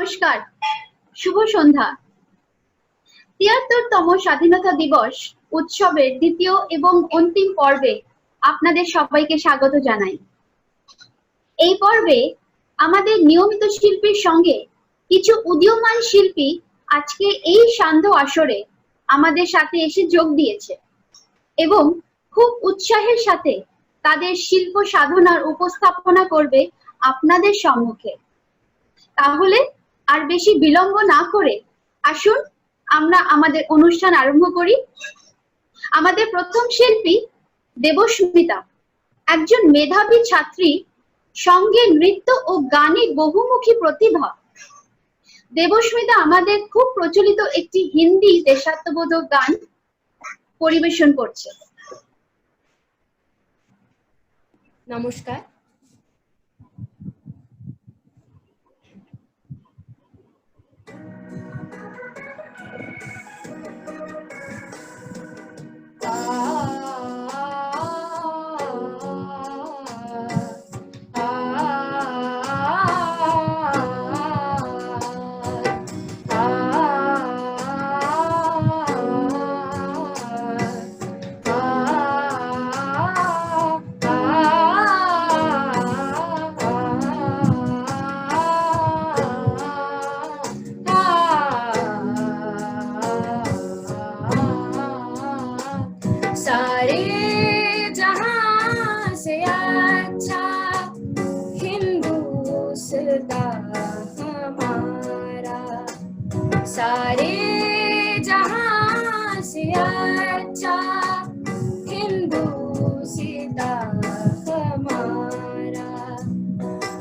নমস্কার, শুভ সন্ধ্যা। ৭৩তম স্বাধীনতা দিবস উৎসবের দ্বিতীয় এবং অন্তিম পর্বে আপনাদের সবাইকে স্বাগত জানাই। এই পর্বে আমাদের নিয়মিত শিল্পীর সঙ্গে কিছু উদীয়মান শিল্পী আজকে এই সান্ধ্য আসরে আমাদের সাথে এসে যোগ দিয়েছে এবং খুব উৎসাহের সাথে তাদের শিল্প সাধনার উপস্থাপনা করবে আপনাদের সম্মুখে। তাহলে আর বেশি বিলম্ব না করে আসুন আমরা আমাদের অনুষ্ঠান আরম্ভ করি। আমাদের প্রথম শিল্পী দেবস্মিতা, একজন মেধাবী ছাত্রী, সঙ্গে নৃত্য ও গানে বহুমুখী প্রতিভা। দেবস্মিতা আমাদের খুব প্রচলিত একটি হিন্দি দেশাত্মবোধক গান পরিবেশন করছে। নমস্কার। सारे जहां से अच्छा हिंदुस्तां हमारा,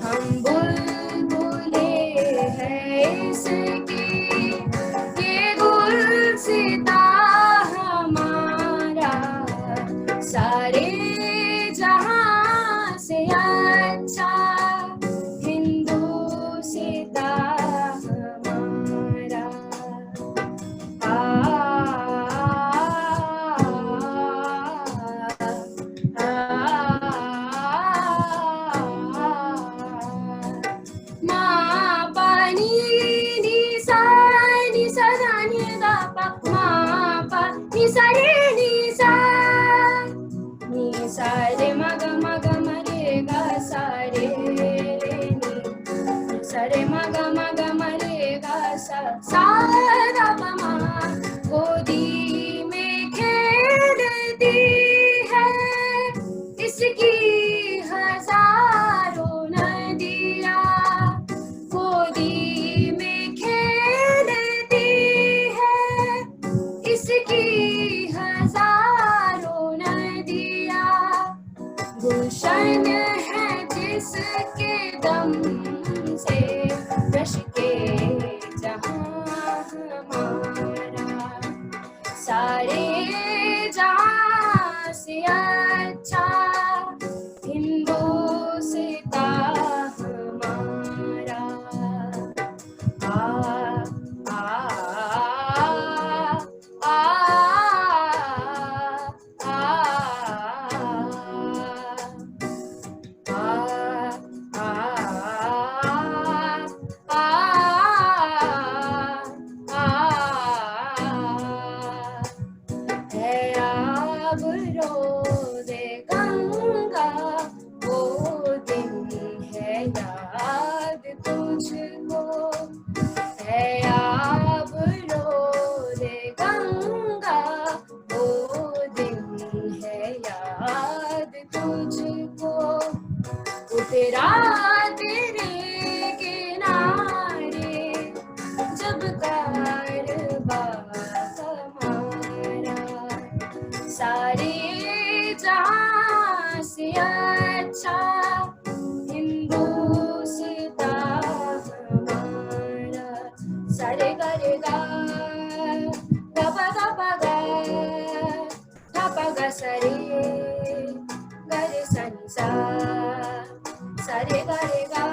हम बुलबुले हैं इसकी, ये गुलसितां हमारा। सारे जहां से अच्छा गोदी में खेलती है इसकी हजारों नदियाँ, गोदी में खेलती है इसकी हजारों नदियाँ। गुलशन है जिसके दम से रश के जहां हमारा, सारे जहां से अच्छा हिंदुस्तां हमारा। आ आ आ तेरा तेरे किनारे जब कारवा हमारा, सारे जहां से अच्छा हिंदुस्तां हमारा। सारे गरे गा गा गा सरे गरे सनी सा, सारे गरे गा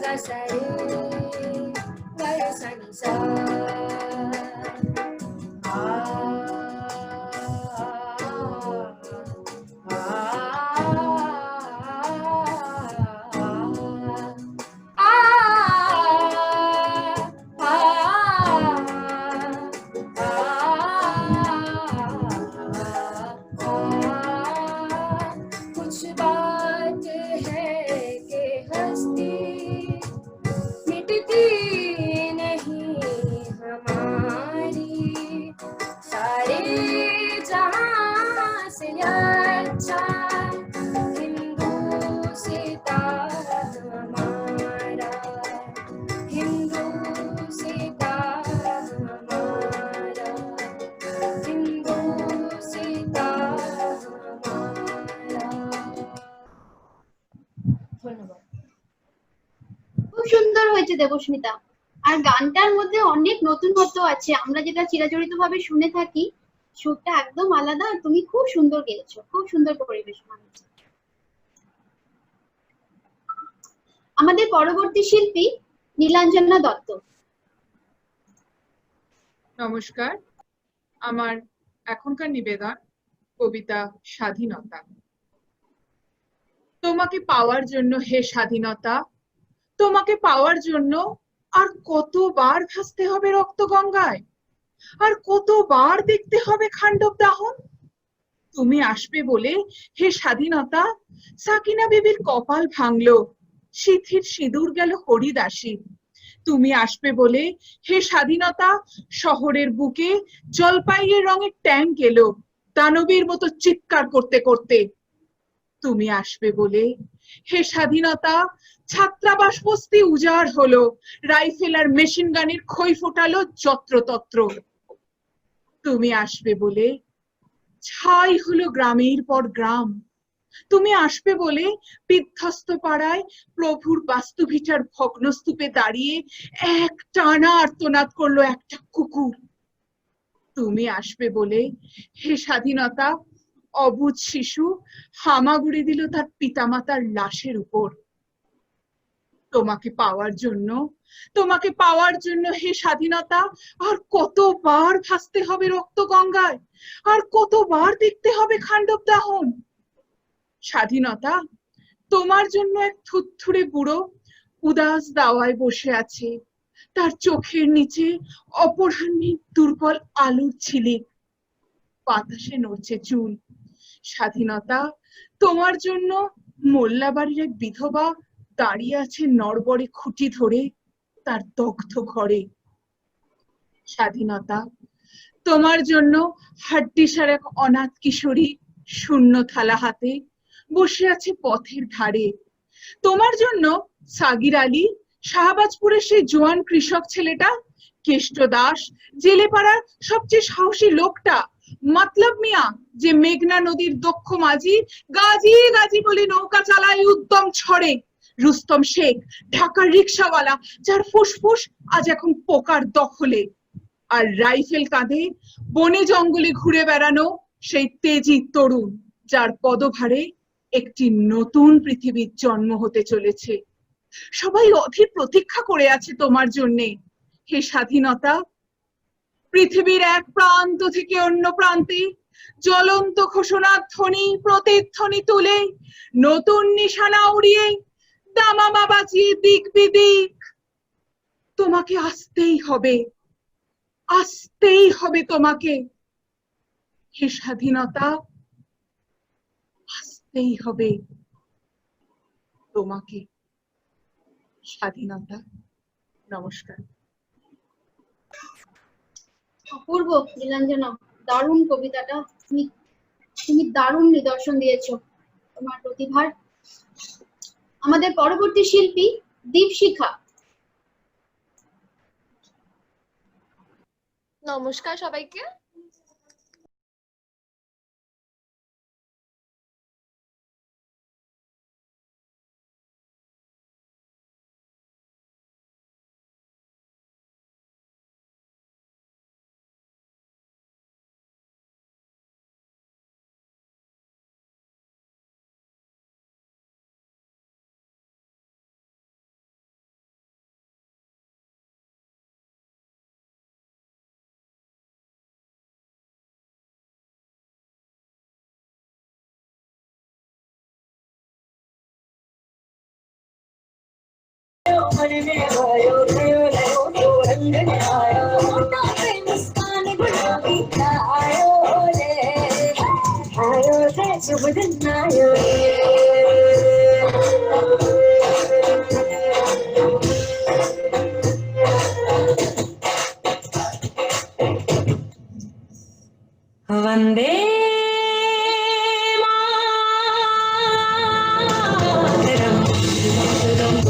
गा सरे गरे सनी सा। आ ধন্যবাদ। খুব সুন্দর হয়েছে দেবস্মিতা। আর গানটার মধ্যে অনেক নতুনত্ব আছে, আমরা যেটা চিরাচরিত ভাবে শুনে থাকি সুরটা একদম আলাদা। আর তুমি খুব সুন্দর গেয়েছো, খুব সুন্দর পরিবেশনা হয়েছে। আমাদের পরবর্তী শিল্পী নীলাঞ্জনা দত্ত। নমস্কার, আমার এখনকার নিবেদন কবিতা স্বাধীনতা। তোমাকে পাওয়ার জন্য হে স্বাধীনতা, তোমাকে পাওয়ার জন্য আর কতবার ভাসতে হবে রক্ত গঙ্গায়, আর কতবার দেখতে হবে খান্ডব দাহন। তুমি আসবে বলে হে স্বাধীনতা, সাকিনা বিবির কপাল ভাঙলো, সিথির সিঁদুর গেল হরিদাসী। তুমি আসবে বলে হে স্বাধীনতা, শহরের বুকে জলপাইয়ের রঙের ট্যাঙ্ক এলো দানবীর মতো চিৎকার করতে করতে। তুমি আসবে বলে হে স্বাধীনতা, ছাত্রাবাস বস্তি উজাড় হলো, রাইফেল আর মেশিন গানের খই ফোটালো যত্রতত্র। তুমি আসবে বলে ছাই হলো গ্রামের পর গ্রাম। তুমি আসবে বলে বিধ্বস্ত পাড়ায় প্রভুর বাস্তুভিটার ভগ্নস্তূপে দাঁড়িয়ে এক টানা আর্তনাদ করলো একটা কুকুর। তুমি আসবে বলে হে স্বাধীনতা, অবুঝ শিশু হামাগুড়ি দিল তার পিতামাতার লাশের উপর। তোমাকে পাওয়ার জন্য, তোমাকে পাওয়ার জন্য হে স্বাধীনতা, আর কতবার ভাসতে হবে রক্ত গঙ্গায়, আর কতবার দেখতে হবে খান্ডব দাহন। স্বাধীনতা, তোমার জন্য এক থুরথুরে বুড়ো উদাস দাওয়ায় বসে আছে, তার চোখের নিচে অপরাহ্নের দুর্বল আলোর ঝিলিক, বাতাসে নড়ছে চুল। স্বাধীনতা, তোমার জন্য মোল্লাবাড়ির এক বিধবা দাঁড়িয়ে আছে নড়বড়ে খুঁটি ধরে তার দগ্ধ ঘরে। স্বাধীনতা, তোমার জন্য হাড্ডিসার এক অনাথ কিশোরী শূন্য থালা হাতে বসে আছে পথের ধারে। তোমার জন্য সাগির আলী, শাহবাজপুরের সেই জোয়ান কৃষক ছেলেটা, কেষ্ট দাস, জেলেপাড়ার সবচেয়ে সাহসী লোকটা, মতলব মিয়া যে মেঘনা নদীর দক্ষ মাঝি, গাজী গাজী বলে নৌকা চালায় উদ্যম ছড়ে, রুস্তম শেখ ঢাকার রিক্সাওয়ালা যার ফুসফুস আজ এখন পোকার দখলে, আর রাইফেল কাঁধে বনে জঙ্গলে ঘুরে বেড়ানো সেই তেজি তরুণ যার পদভারে একটি নতুন পৃথিবীর জন্ম হতে চলেছে। সবাই অধীর প্রতীক্ষা করে আছে তোমার জন্যে হে স্বাধীনতা। পৃথিবীর এক প্রান্ত থেকে অন্য প্রান্তে জ্বলন্ত ঘোষণা ধ্বনি প্রতিধ্বনি তুলে নতুন নিশানা উড়িয়ে দামামা বাজিয়ে দিক বিদিক তোমাকে আসতেই হবে, আসতেই হবে তোমাকে হে স্বাধীনতা, আসতেই হবে তোমাকে স্বাধীনতা। নমস্কার। অপূর্ব নীলাঞ্জনা, দারুণ কবিতাটা। তুমি দারুণ নিদর্শন দিয়েছো তোমার প্রতিভার। আমাদের পরবর্তী শিল্পী দীপশিখা। নমস্কার সবাইকে।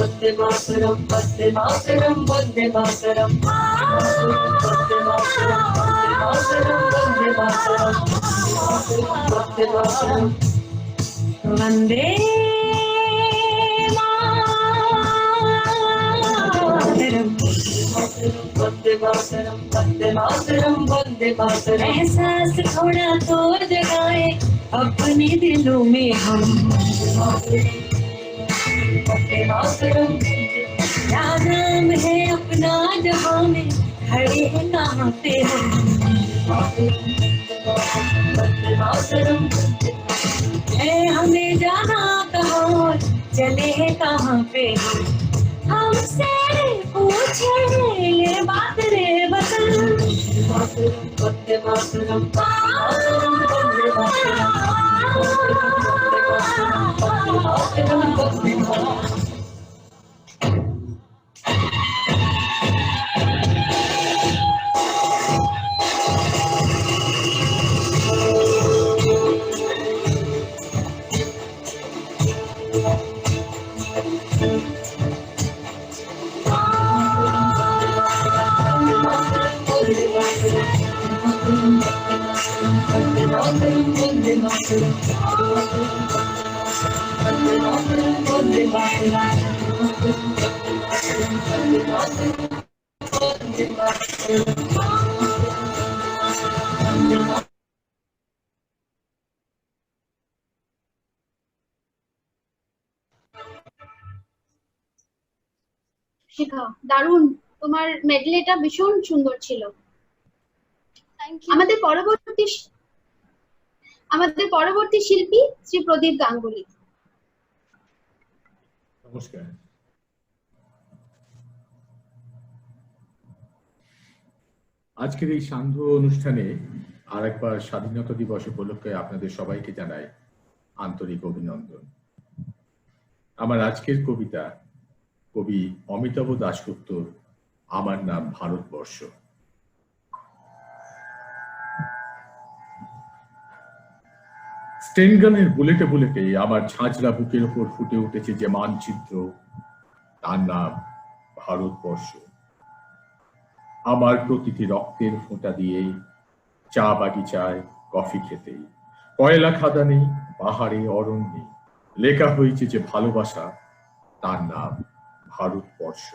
वंदे मातरम वंदे मातरम वंदे मातरम वंदे मातरम वंदे मातरम वंदे मातरम वंदे वंदे मातरम वंदे मातरम वंदे मातरम। एहसास थोड़ा तो जगाए अपने दिलों में हम। वंदे मातरम क्या नाम है अपना जहां में खड़े हैं कहाँ पे हम। वंदे मातरम है हमें जाना कहाँ चले हैं कहाँ पे हम। हमसे पूछे ये बात रे वतन। वंदे मातरम वंदे मातरम। শিখা, দারুণ, তোমার মেডলেটা ভীষণ সুন্দর ছিল। আমাদের পরবর্তী শিল্পী শ্রী প্রদীপ গাঙ্গুলি। নমস্কার। আজকের এই সান্ধ্য অনুষ্ঠানে আরেকবার স্বাধীনতা দিবস উপলক্ষে আপনাদের সবাইকে জানাই আন্তরিক অভিনন্দন। আমার আজকের কবিতা কবি অমিতাভ দাশগুপ্তর আমার নাম ভারতবর্ষ। স্টেনগানের বুলেটে বুলেটে আমার ঝাঁঝরা বুকের ওপর ফুটে উঠেছে যে মানচিত্র, তার নাম ভারতবর্ষ। আমার প্রতিটি রক্তের ফোঁটা দিয়ে চা বাগিচায় কফি খেতে, কয়লা খাদানে, পাহাড়ে, অরণ্যে লেখা হয়েছে যে ভালোবাসা, তার নাম ভারতবর্ষ।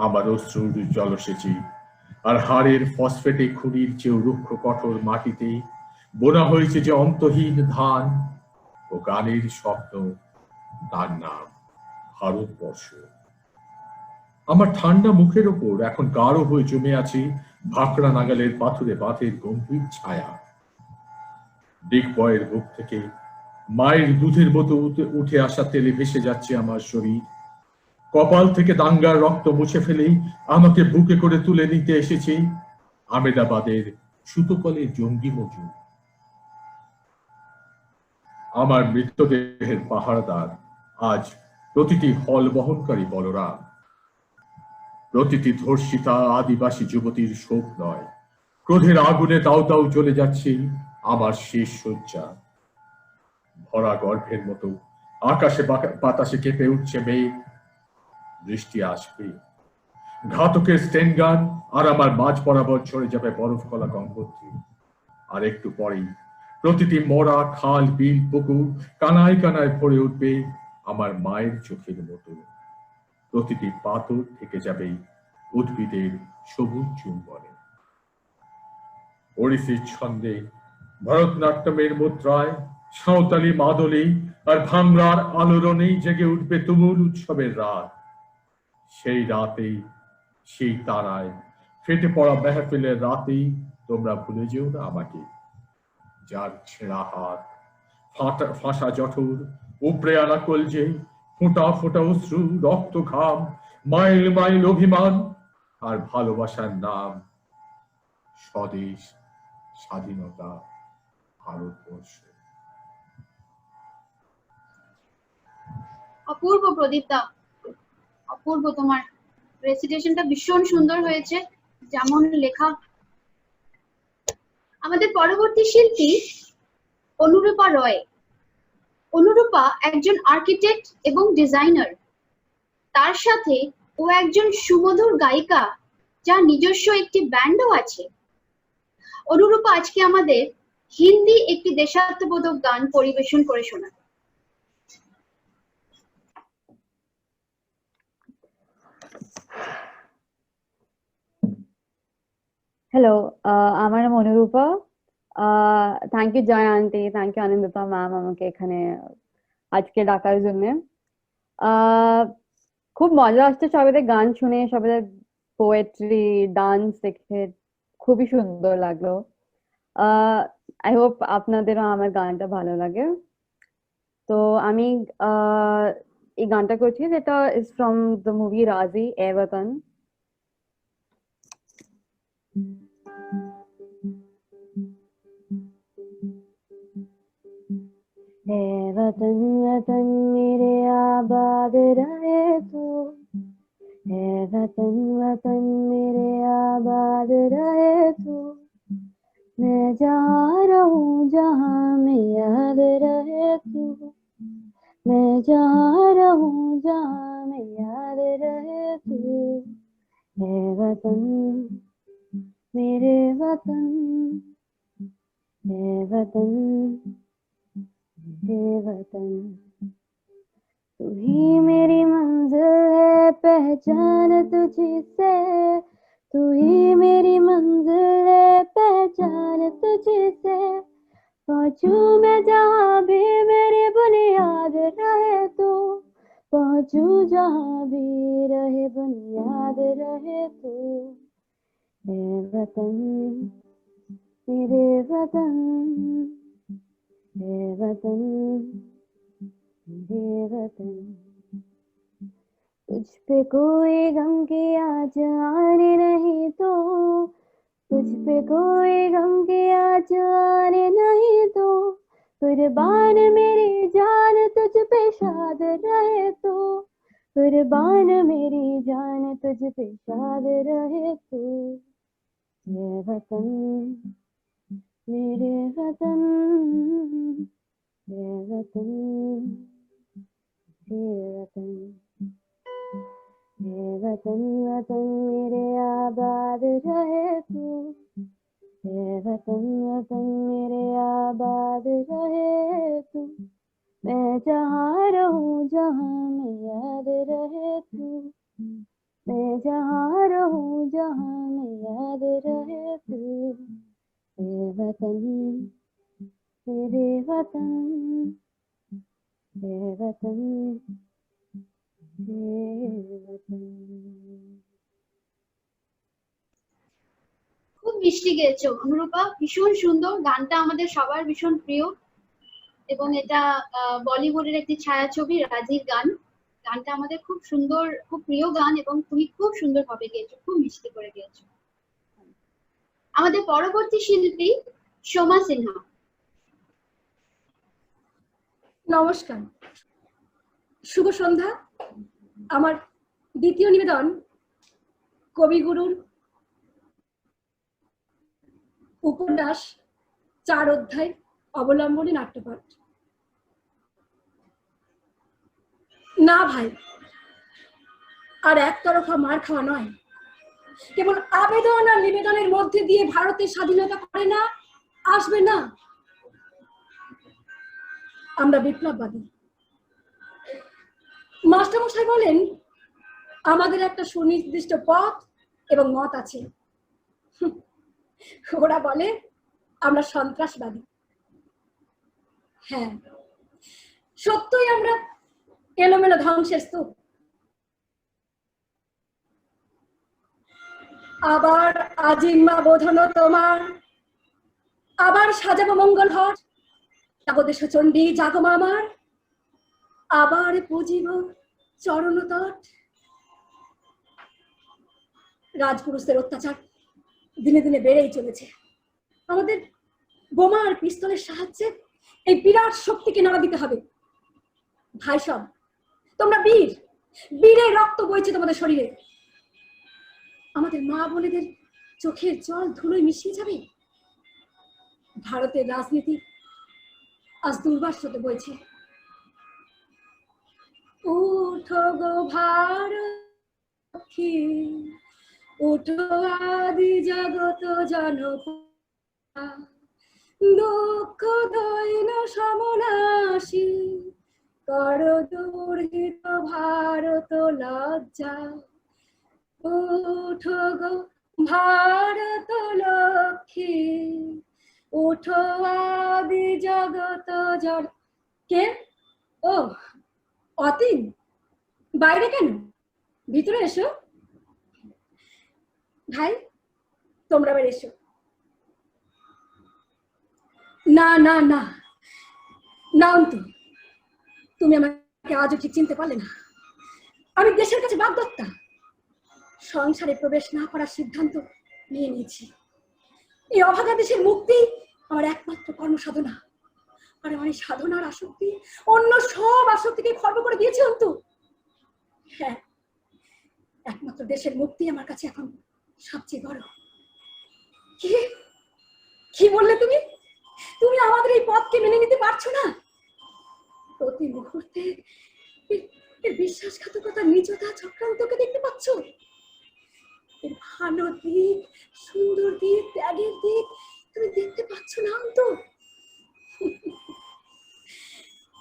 আমার অশ্রুর জলসেচি আর হাড়ের ফসফেটে খুনির চেয়েও রুক্ষ কঠোর মাটিতে বোনা হয়েছে যে অন্তহীন ধান ও গানের স্বপ্ন, তার নাম ভারতবর্ষ। আমার ঠান্ডা মুখের ওপর এখন গাঢ় হয়ে জমে আছে ভাকড়া নাগালের পাথুরে বাঁধের গম্ভীর ছায়া। ডিগবয়ের বুক থেকে মায়ের দুধের মতো উঠে আসা তেলে ভেসে যাচ্ছে আমার শরীর। কপাল থেকে দাঙ্গার রক্ত মুছে ফেলেই আমাকে বুকে করে তুলে নিতে এসেছে আমেদাবাদের সুতোকলের জঙ্গি মজুর। আমার মৃতদেহের পাহারাদার আজ প্রতিটি হল বহনকারী বলরাম, প্রতিটি ধর্ষিতা আদিবাসী যুবতীর শোক নয়, ক্রোধের আগুনে দাউ দাউ জ্বলে যাচ্ছে আমার শেষ শয্যা। ভরা গর্ভের মতো আকাশে বাতাসে কেঁপে উঠছে মেঘ, বৃষ্টি আসবে। ঘাতকের স্টেনগান আর আমার মাঝ বরাবর ছড়ে যাবে বরফ গলা গঙ্গোত্রী। আর একটু পরেই প্রতিটি মরা খাল, বিল, পুকুর কানায় কানায় ভরে উঠবে আমার মায়ের চোখের মতো। প্রতিটি পাথর থেকে যাবে উদ্ভিদের সবুজ চুম্বনে। ওড়িশির ছন্দে, ভরতনাট্যমের মুদ্রায়, সাঁওতালি মাদলে আর ভাংড়ার আলোড়নেই জেগে উঠবে তুমুল উৎসবের রাত। সেই রাতেই, সেই তারায়, ফেটে পড়া মেহফিলের রাতেই তোমরা ভুলে যেও না আমাকে, যার ছেঁড়া হাত, ফাঁসা জঠর, উপড়ে আনা কলজে, ফোঁটা ফোঁটা অশ্রু, রক্ত ঘাম, মাইল মাইল অভিমান আর ভালোবাসার নাম স্বদেশ, স্বাধীনতা, ভারতবর্ষ। অপূর্ব প্রদীপদা, অপূর্ব, তোমার রেসিটেশনটা ভীষণ সুন্দর হয়েছে, যেমন লেখা। আমাদের পরবর্তী শিল্পী অনুরূপা রয়। অনুরূপা একজন আর্কিটেক্ট এবং ডিজাইনার, তার সাথে ও একজন সুমধুর গায়িকা, যার নিজস্ব একটি ব্যান্ডও আছে। অনুরূপা আজকে আমাদের হিন্দি একটি দেশাত্মবোধক গান পরিবেশন করে শোনাবে। হ্যালো, আমার নাম Anurupa. Thank you Joy aunty, thank you Anandita ma'am আমাকে এখানে আজকে ডাকার জন্য। খুব মজা আসছে সবাইদের গান শুনে, সবাইদের পোয়েট্রি ডান্স দেখে খুবই সুন্দর লাগলো। আই হোপ আপনাদেরও আমার গানটা ভালো লাগে। তো আমি এই গানটা করছি, যেটা ইজ ফ্রম দ্য মুভি রাজি এ ওয়াতন। है वतन वतन मेरे आबाद रहे तू, है वतन वतन मेरे आबाद रहे तू, मैं जहाँ रहूं जहाँ में याद रहे तू, मैं जहाँ रहूं जहाँ में याद रहे तू, है वतन मेरे वतन, है वतन मेरे वतन, तू ही मेरी मंजिल है पहचान तुझी से, तू ही मेरी मंजिल है पहचान तुझी से, पहुंचू मैं जहाँ भी मेरी बुनियाद रहे तू, पहुंचू जहाँ भी रहे बुनियाद रहे तू, है वतन मेरे वतन, है वतन मेरे वतन, तुझ पे कोई गम की आज आने नहीं तो, तुझ पे कोई गम की आज आने नहीं तो, कुर्बान मेरी जान तुझ पे शाद रहे तो, कुर्बान मेरी जान तुझ पे शाद रहे तो, ये वतन मेरे वतन, ये वतन मेरे वतन, ये वतन वतन मेरे आबाद रहे तू, ये वतन वतन मेरे आबाद रहे तू, मैं जहाँ रहूं जहाँ में याद रहे तू, मैं जहाँ रहूं जहाँ में याद रहे तू, ये वतन मेरे वतन, ये वतन मेरे वतन। খুব মিষ্টি গেয়েছো অনুরূপা, ভীষণ সুন্দর গানটা, আমাদের সবার ভীষণ প্রিয় এবং এটা বলিউডের একটি ছায়াছবি রাজির গান। গানটা আমাদের খুব সুন্দর, খুব প্রিয় গান এবং তুমি খুব সুন্দরভাবে গেয়েছো, খুব মিষ্টি করে গেয়েছো। আমাদের পরবর্তী শিল্পী সোমা সিনহা। নমস্কার, শুভ সন্ধ্যা। আমার দ্বিতীয় নিবেদন কবিগুরুর উপন্যাস 4 অধ্যায় অবলম্বনে নাট্যপাঠ। না ভাই, আর একতরফা মার খাওয়া নয়, কেবল আবেদন আর নিবেদনের মধ্যে দিয়ে ভারতের স্বাধীনতা করে না, আসবে না। আমরা বিপ্লববাদী। মাস্টারমশাই বলেন আমাদের একটা সুনির্দিষ্ট পথ এবং মত আছে, ওরা বলে আমরা সন্ত্রাসবাদী। হ্যাঁ, সত্যই আমরা এলোমেলো ধ্বংসের স্তূপ। আবার আজিম্মা বোধন তোমার, আবার সাজাবো মঙ্গল ঘট, জগদেশ চণ্ডী জাগমা আমার, আবার পুজিব চরণ তট। রাজপুরুষদের অত্যাচার দিনে দিনে বেড়েই চলেছে। আমাদের বোমা আর পিস্তলের সাহায্যে এই বিরাট শক্তিকে নাড়া দিতে হবে। ভাই সব, তোমরা বীর, বীরের রক্ত বইছে তোমাদের শরীরে। আমাদের মা বোনেদের চোখের জল ধুলোয় মিশিয়ে যাবে। ভারতের রাজনীতি আজ দুর্বাসতে বইছে। উঠো গো ভারতী, উঠো আদি জগত জনতা, দুঃখ দৈন সমনাশী, কর দুর্হিত ভারত লজ্জা। উঠো গো ভারত লক্ষ্মী ওঠো আদি জগত জল। কে? ও অতীন, বাইরে কেন? ভিতরে এসো। ভাই, তোমরা আবার এসো। না না না না অন্তু, তুমি আমাকে আজও ঠিক চিনতে পারলে না। আমি দেশের কাছে বাগদত্তা। সংসারে প্রবেশ না করার সিদ্ধান্ত নিয়ে নিয়েছি। এই অভাগা দেশের মুক্তি আমার একমাত্র কর্মসাধনা। আর আমার এই সাধনার আসক্তি অন্য সব আসক্তিকে খর্ব করে দিয়েছে অন্তু। হ্যাঁ, একমাত্র দেশের মুক্তি আমার কাছে এখন সবচেয়ে বড়। কি কি বললে তুমি? তুমি আমাদের এই পথকে মেনে নিতে পারছো না? প্রতি মুহূর্তে এর বিশ্বাসঘাতকতা, নিচতা, চক্রান্তকে দেখতে পাচ্ছ? এর ভালো দিক, সুন্দর দিক, ত্যাগের দিক তুমি দেখতে পাচ্ছ না অন্তু?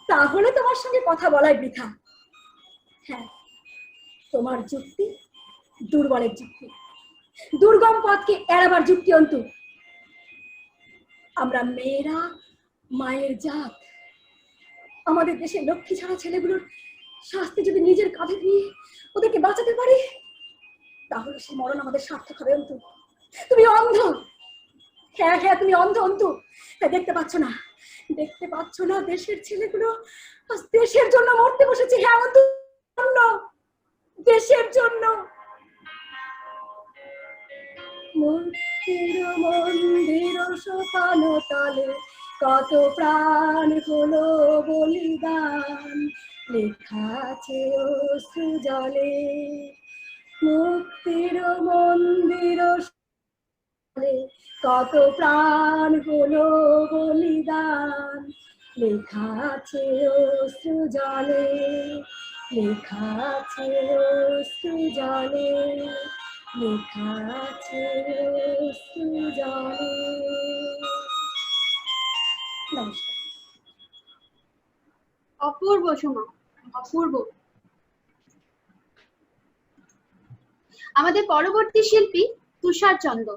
তাহলে তোমার সঙ্গে কথা বলাই বৃথা। হ্যাঁ, তোমার যুক্তি দুর্বলের যুক্তি, দুর্গম পথকে এড়াবার যুক্তি অন্তু। আমরা মেয়েরা মায়ের জাত। আমাদের দেশে লক্ষ্মী ছাড়া ছেলেগুলোর শাস্তি যদি নিজের কাঁধে নিয়ে ওদেরকে বাঁচাতে পারি, তাহলে সে মরণ আমাদের সার্থক হবে অন্তু। তুমি অন্ধ। হ্যাঁ হ্যাঁ, তুমি অন্ধ অন্তু। দেখতে পাচ্ছ না? দেখতে পাচ্ছ না দেশের ছেলেগুলো আজ দেশের জন্য মরতে বসেছে? হ্যাঁ অন্তু, দেশের জন্য। মন্দির মন্দির সোপান তলে কত প্রাণ হলো বলিদান, লেখা আছে অশ্রু জলে। মুক্তির মন্দির কত প্রাণ হলো বলিদান, লেখা আছে অশ্রু জলে, লেখা আছে অশ্রু জলে, লেখা আছে অশ্রু জলে। নমস্কার। অপূর্ব সোমা, অপূর্ব। আমাদের পরবর্তী শিল্পী তুষার চন্দ।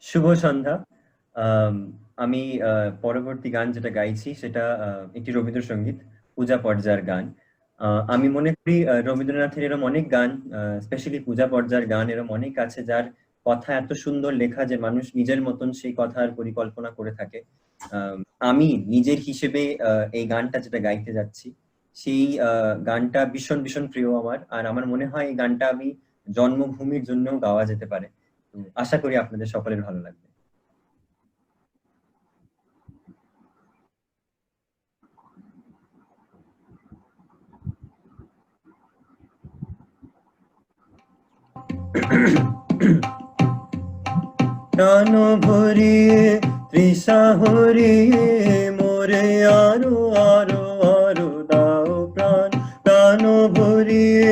শুভ সন্ধ্যা। আমি পরবর্তী গান যেটা গাইছি সেটা একটি রবীন্দ্রসঙ্গীত, পূজা পর্যার গান। আমি মনে করি রবীন্দ্রনাথের এরকম অনেক গান, স্পেশালি পূজা পর্যার গান এরকম অনেক আছে যার কথা এত সুন্দর লেখা যে মানুষ নিজের মতন সেই কথার পরিকল্পনা করে থাকে। আমি নিজের হিসেবে এই গানটা যেটা গাইতে যাচ্ছি সেই গানটা ভীষণ ভীষণ প্রিয় আমার। আর আমার মনে হয় এই গানটা আমি জন্মভূমির জন্য গাওয়া যেতে পারে। আশা করি আপনাদের সকলের ভালো লাগবে। প্রাণ ভরিয়ে তৃষা হরিয়ে মোরে আরো আরো আরো দাও প্রাণ। প্রাণ ভরিয়ে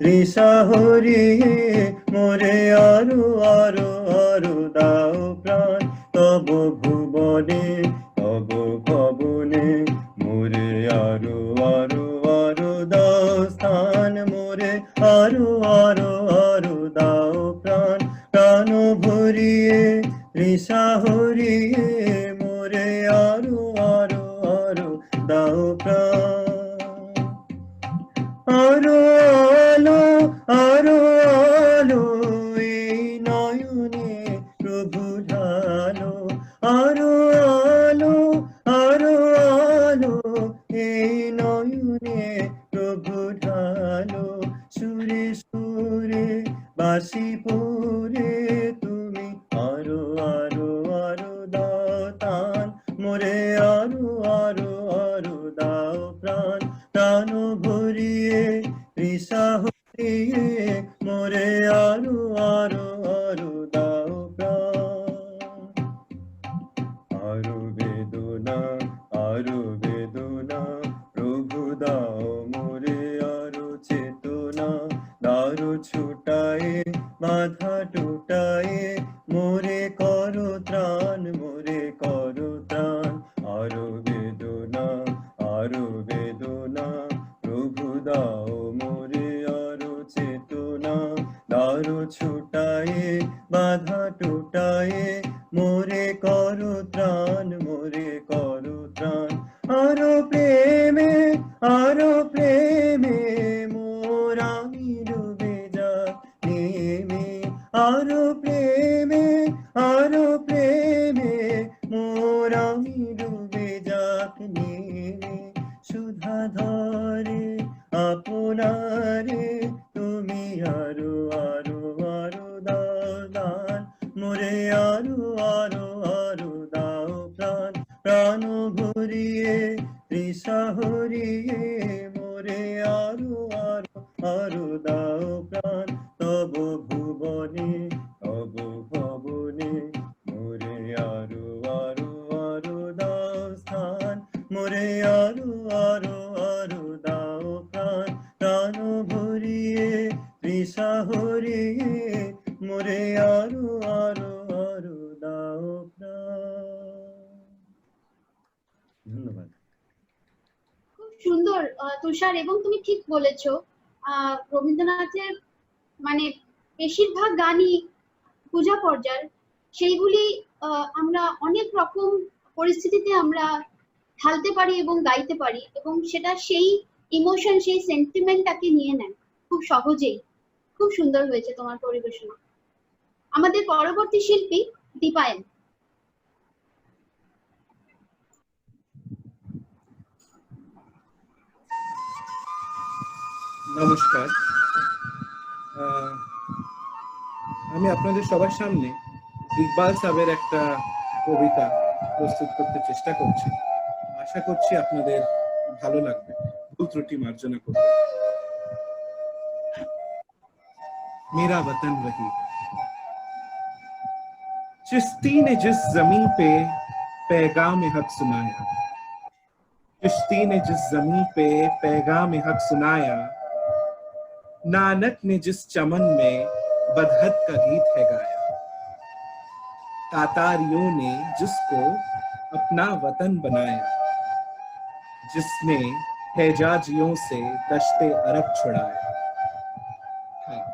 তৃষা হরিয়ে মোরে আরো আরো আরো দাও প্রাণ। তব ভুবনে তব ভবনে মোরে আরো আরো আরো দাও স্থান, মোরে আরো আরো আরো দাও প্রাণ। প্রাণ ভরিয়ে তৃষা হরিয়ে মোরে আরো আরো আরো দাও প্রাণ। আরো আলো আরো আলো এই নয়নে প্রভু ঢালো। আরো আলো আরো আলো এই নয়নে প্রভু ঢালো। সুরে সুরে বাসি পরে তুমি আরো আরো আরো দাও তান, মোরে আরো আরো আরো দাও প্রাণ। প্রাণ ভরিয়ে তৃষা হরিয়ে মোরে আরো আরো আরো দাও প্রাণ। আরো বেদনা প্রভু দাও মোরে আরো চেতনা। দারু ছুটায়ে বাধা টুটায়ে মোরে করো ত্রাণ, মোরে করো ত্রাণ। আরো বেদনা প্রভু দাও মোরে আরো চেতনা। টুটায়ে বাধা টুটায়ে মোরে করো ত্রাণ, মোরে করো ত্রাণ। আরো প্রেমে মোর আমি ডুবে যা নেমে, আরো প্রেমে মোর আমি ডুবে যাক নেমে। সুধা ধরে আপনারে তুমি আরো আরো আরো দাও দান, মোরে আরো আরো আরো দাও প্রাণ। প্রাণ ভরিয়ে তৃষা হরিয়ে মোরে আরো আরো আরো দাও প্রাণ। তব ভুবনে তব ভবনে মোরে আরো আরো আরো দাও স্থান, মোরে আরো আরো আরো দাও প্রাণ। প্রাণ ভরিয়ে তৃষা হরিয়ে মোরে আরো আরো আরো দাও প্রাণ। ধন্যবাদ। খুব সুন্দর তুষার, এবং তুমি ঠিক বলেছো। রবীন্দ্রনাথের মানে বেশিরভাগ গানই পূজা পর্যায়ের, সেইগুলি আমরা অনেক রকম পরিস্থিতিতে আমরা ঢালতে পারি এবং গাইতে পারি, এবং সেটা সেই ইমোশন, সেই সেন্টিমেন্টটাকে নিয়ে নেয় খুব সহজেই। খুব সুন্দর হয়েছে তোমার পরিবেশনা। আমাদের পরবর্তী শিল্পী দীপায়ন। নমস্কার। আমি আপনাদের সবার সামনে ইকবাল সাহেবের একটা কবিতা প্রস্তুত করতে চেষ্টা করছি। আশা করছি আপনাদের ভালো লাগবে, ভুল ত্রুটি মার্জনা করবে। मेरा वतन वही चिश्ती ने जिस जमीन पे पैगाम हक सुनाया, चिश्ती ने जिस जमीन पे पैगाम हक सुनाया, नानक ने जिस चमन में बदहत का गीत है गाया, तातारियों ने जिसको अपना वतन बनाया, जिसने हिजाजियों से दश्ते अरब छुड़ाया। हाँ,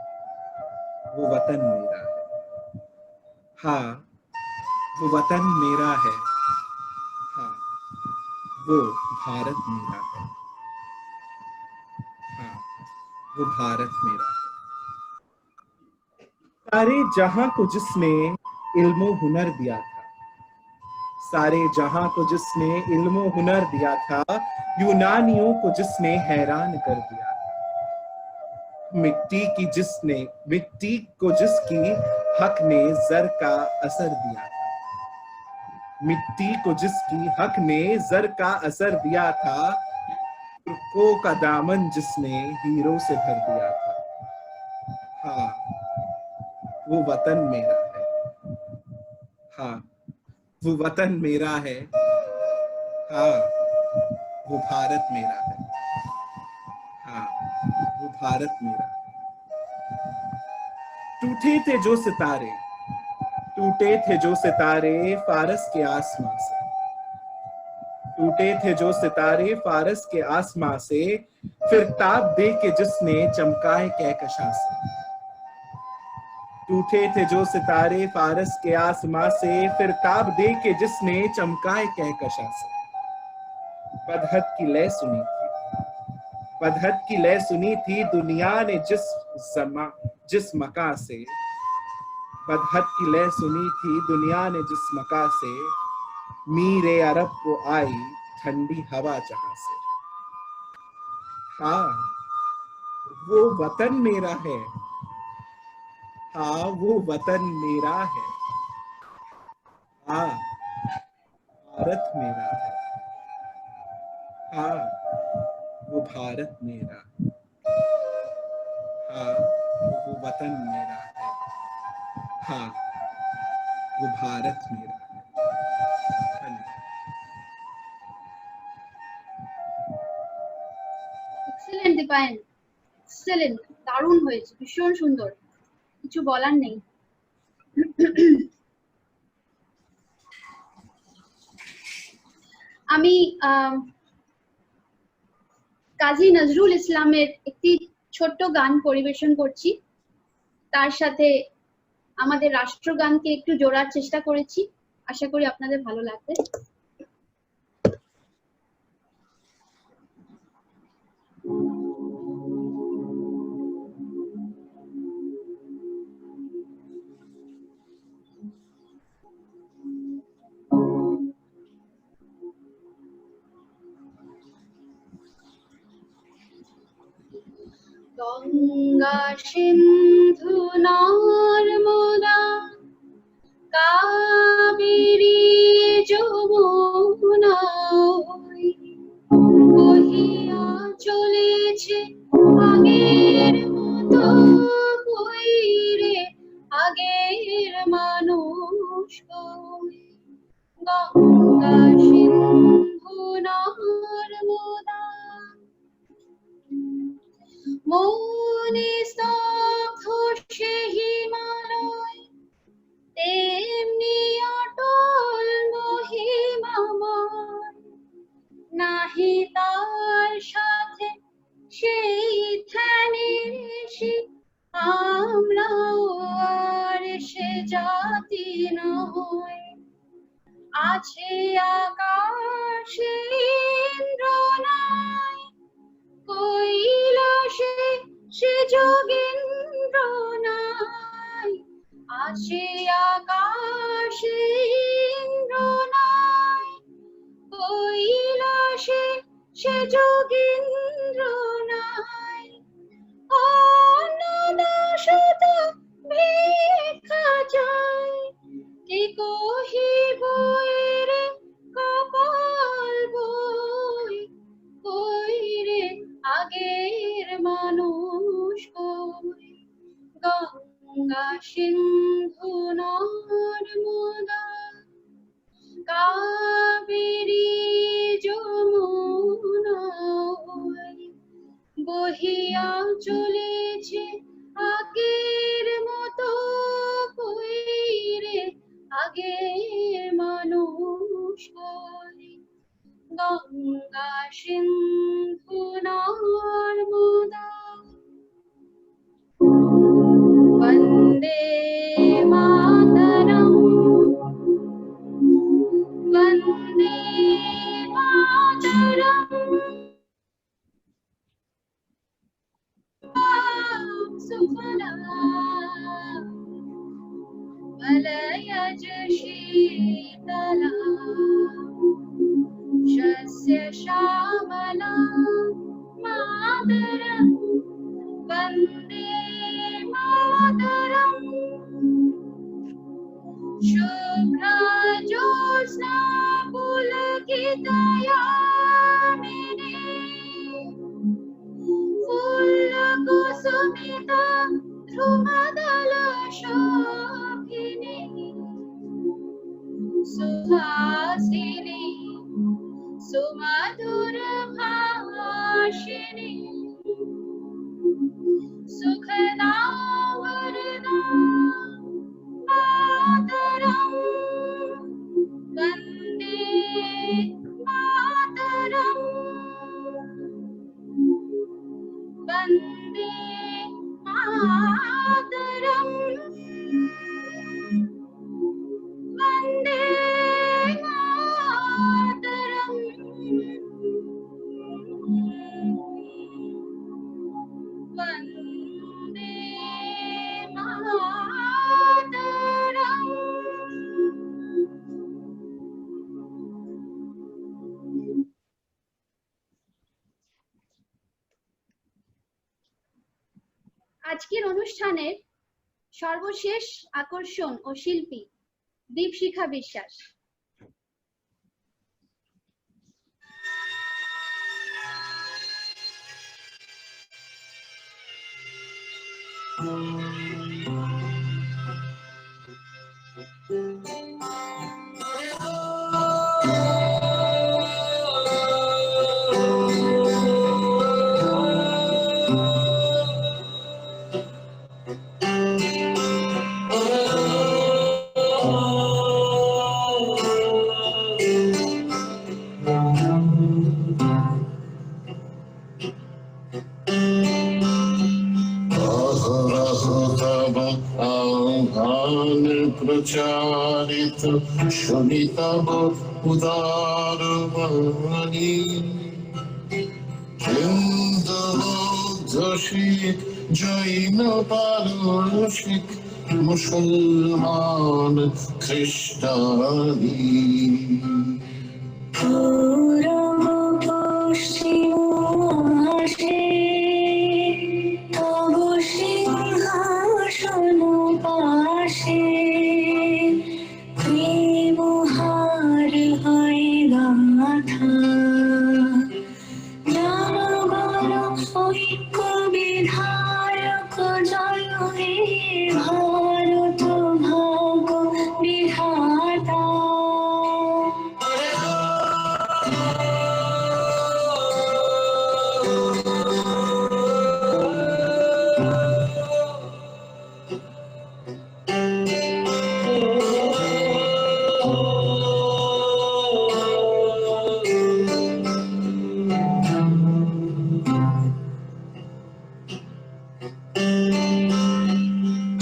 वो वतन मेरा है। हाँ, वो वतन मेरा है। हाँ, वो भारत मेरा है। हाँ, वो भारत मेरा है। सारे जहां को जिसने इल्मो हुनर दिया था, सारे जहां को जिसने इल्मो हुनर दिया था, यूनानियों को जिसने हैरान कर दिया था, मिट्टी को जिसकी हक ने जर का असर दिया था, मिट्टी को जिसकी हक ने जर का असर दिया था, तुर्कों का दामन जिसने हीरो से भर दिया था। हाँ, वो वतन मेरा है। हाँ, वो वतन मेरा है। हाँ, वो भारत मेरा है। हाँ, वो भारत मेरा है। टूटे थे जो सितारे, टूटे थे जो सितारे फारस के आसमां से, टूटे थे जो सितारे फारस के आसमां से, फिर ताब दे के जिसने चमकाए कहकशां से, टूटे थे जो सितारे फारस के आसमां से, फिर ताब दे के जिसने चमकाए कहकशां से। बदहत की लय सुनी थी, बदहत की लय सुनी थी दुनिया ने जिस मका से, बदहत की लय सुनी थी दुनिया ने जिस मका से, मीरे अरब को आई ठंडी हवा जहां से। हाँ, वो वतन मेरा है। हाँ, वो वतन मेरा है। हाँ, भारत मेरा है। हाँ, वो भारत मेरा। हाँ, वो वतन मेरा है। हाँ, वो भारत मेरा है। এক্সেলেন্ট দীপায়ন, এক্সেলেন্ট, দারুণ হয়েছে, ভীষণ সুন্দর, কিছু বলার নেই। আমি কাজী নজরুল ইসলামের একটি ছোট্ট গান পরিবেশন করছি, তার সাথে আমাদের রাষ্ট্রগানকে একটু জোড়ার চেষ্টা করেছি। আশা করি আপনাদের ভালো লাগবে। গঙ্গা সিন্ধু নর্মদা কাবেরী যমুনা বহিয়া চলেছে আগের মতো বইরে আগের মানুষ গঙ্গা সিন্ধু নর্মদা মনে স্তব্ধ সে হিমালয় তেমনি অটল মহিমাময় নাহি তার সাথে সেই ধ্যানের ঋষি আমরাও আর সে জাতি নয় আছে আকাশে ইন্দ্র নাই কৈলাসে সে যোগীন্দ্র নাই আছে আকাশে ইন্দ্র নাই কৈলাসে সে যোগীন্দ্র নাই অন্নদাসত ভিক্ষা চাই কি কহিব রে কপাল বই কই রে আগের মানুষ কই গঙ্গা সিন্ধু নর্মদা কাবেরী যমুনা বহিয়া চলেছে আগের মতো কই রে আগের মানুষ কই গঙ্গা সিন্ধু নর্মদা বন্দে মাতরম বন্দে মাতরম সুফলাং মলয়জ শীতলাং शस्य श्यामलां मातरं वन्दे मातरम् शुभ्रज्योत्स्ना पुलकितयामिनी फुल्लकुसुमिता ध्रुमदलशोभिनी सुहासिनी सुमधुर भाषिणी सुखदा वरदा मातरं वन्दे मातरं वन्दे मातरं वन्दे আজকের অনুষ্ঠানের সর্বশেষ আকর্ষণ ও শিল্পী দীপশিখা বিশ্বাস। প্রচারিত শোনিতব উদার বাণী হিন্দু বৌদ্ধ শিখ জৈন পারসিক মুসলমান খ্রিস্টানি পূরব পশ্চিম আসে তব সিংহাসন পাশে প্রেম হার হয় গাথা জনগণ ঐক্য বিধায়ক জয় হে ভারত ভাগ বিধাতা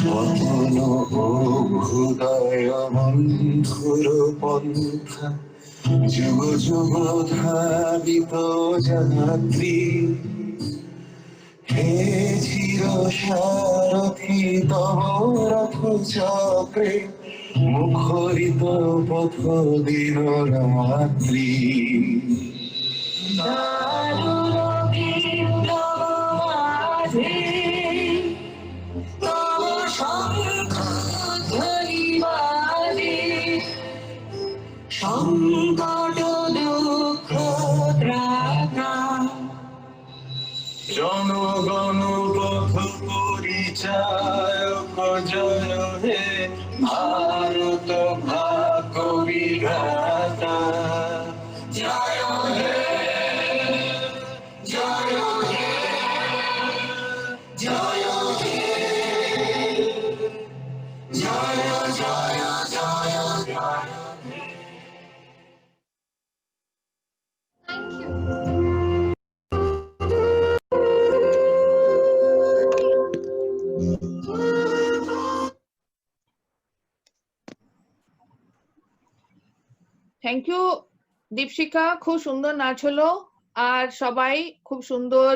পবন অভ্যুদয় বন্ধুর পন্থা যুগ যুগ ধাবিত যাত্রী হে চির সারথি তব রথ চক্রে মুখরিত পথ দিন রাত্রি দারুণ বিপ্লব মাঝে তব শঙ্খ ধ্বনি বাজে সংকট দুঃখ ত্রাতা জনগণ পথ পরিচায়ক জয় হে ভারত ভাগ্য বিধাতা জয় হে জয় হে জয় হে জয় জয় জয় জয় Thank you. থ্যাংক ইউ দীপশিখা, খুব সুন্দর নাচ হলো। আর সবাই খুব সুন্দর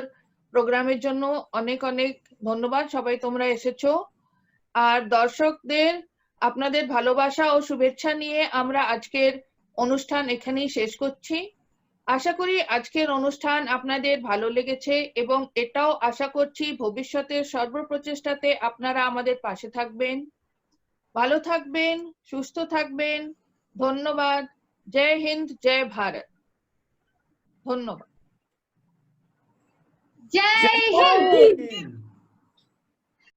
প্রোগ্রামের জন্য অনেক অনেক ধন্যবাদ। সবাই তোমরা এসেছো। আর দর্শকদের আপনাদের ভালোবাসা ও শুভেচ্ছা নিয়ে আমরা আজকের অনুষ্ঠান এখানেই শেষ করছি। আশা করি আজকের অনুষ্ঠান আপনাদের ভালো লেগেছে এবং এটাও আশা করছি ভবিষ্যতের সর্বপ্রচেষ্টাতে আপনারা আমাদের পাশে থাকবেন। ভালো থাকবেন, সুস্থ থাকবেন। ধন্যবাদ। জয় হিন্দ, জয় ভারত। ধন্যবাদ। Jai জয় Hind! হিন্দ।